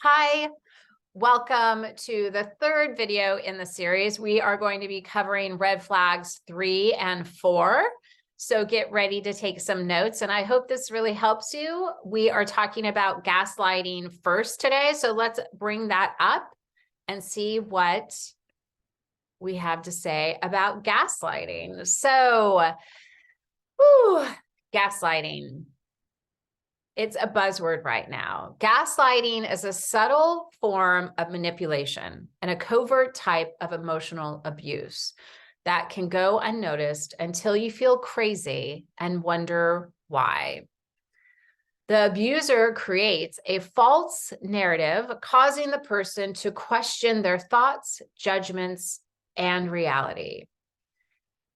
Hi, welcome to the third video in the series. We are going to be covering red flags 3 and 4. So get ready to take some notes, and I hope this really helps you. We are talking about gaslighting first today. So let's bring that up and see what we have to say about gaslighting. So, gaslighting. It's a buzzword right now. Gaslighting is a subtle form of manipulation and a covert type of emotional abuse that can go unnoticed until you feel crazy and wonder why. The abuser creates a false narrative, causing the person to question their thoughts, judgments, and reality.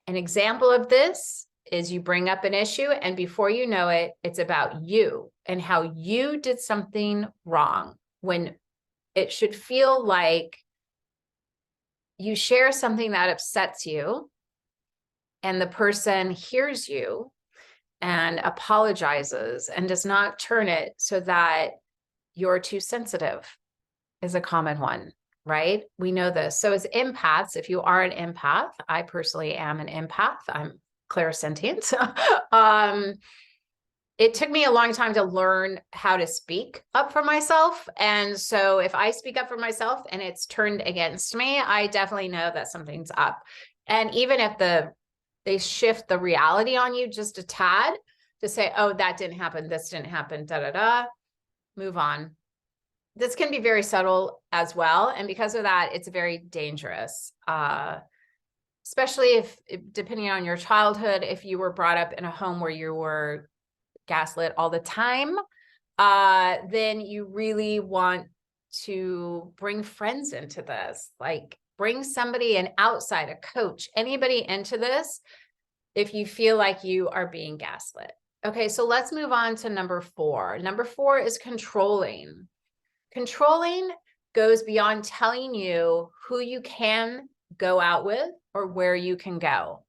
An example of this is you bring up an issue, and before you know it, it's about you and how you did something wrong, when it should feel like you share something that upsets you and the person hears you and apologizes and does not turn it so that you're too sensitive is a common one, right? We know this. So as empaths, if you are an empath, I personally am an empath. I'm clairsentient. It took me a long time to learn how to speak up for myself. And so if I speak up for myself and it's turned against me, I definitely know that something's up. And even if they shift the reality on you just a tad to say, oh, that didn't happen, this didn't happen, move on. This can be very subtle as well. And because of that, it's very dangerous. Especially if, depending on your childhood, if you were brought up in a home where you were gaslit all the time, then you really want to bring friends into this, like bring somebody, an outside, a coach, anybody into this if you feel like you are being gaslit. Okay, so let's move on to number 4. Number 4 is controlling. Controlling goes beyond telling you who you can go out with or where you can go,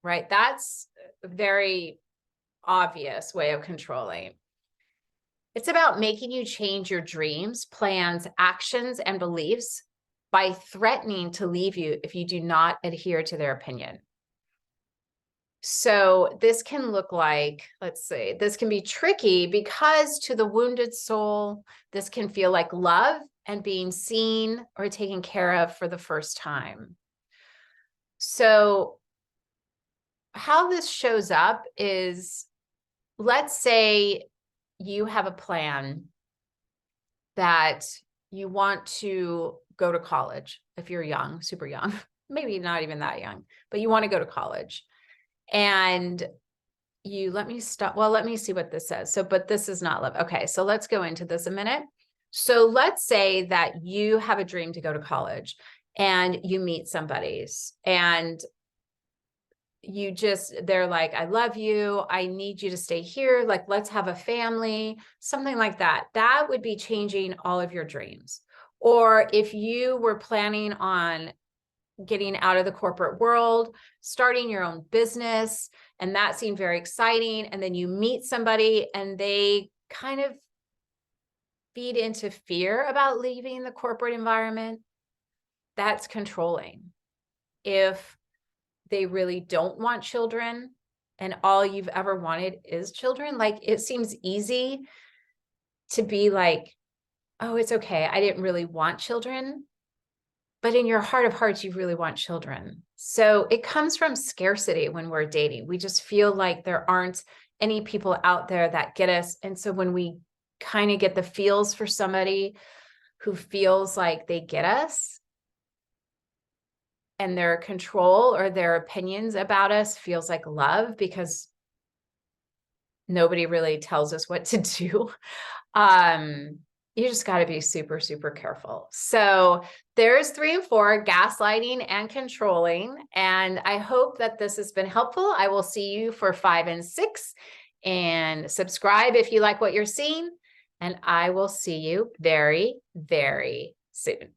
right? That's a very obvious way of controlling. It's about making you change your dreams, plans, actions, and beliefs by threatening to leave you if you do not adhere to their opinion. So this can look like, let's say, this can be tricky because to the wounded soul, this can feel like love and being seen or taken care of for the first time. So how this shows up is, let's say you have a plan that you want to go to college if you're young, super young, maybe not even that young, but you want to go to college. And let me stop. Well, let me see what this says. So, but this is not love. Okay, so let's go into this a minute. So let's say that you have a dream to go to college and you meet somebody's and they're like, I love you. I need you to stay here. Like, let's have a family, something like that. That would be changing all of your dreams. Or if you were planning on getting out of the corporate world, starting your own business, and that seemed very exciting. And then you meet somebody and they kind of feed into fear about leaving the corporate environment. That's controlling. If they really don't want children and all you've ever wanted is children, like, it seems easy to be like, oh, it's okay, I didn't really want children. But in your heart of hearts, you really want children. So it comes from scarcity when we're dating. We just feel like there aren't any people out there that get us. And so when we kind of get the feels for somebody who feels like they get us and their control or their opinions about us feels like love because nobody really tells us what to do. You just got to be super, super careful. So there's 3 and 4, gaslighting and controlling. And I hope that this has been helpful. I will see you for 5 and 6, and subscribe if you like what you're seeing. And I will see you very, very soon.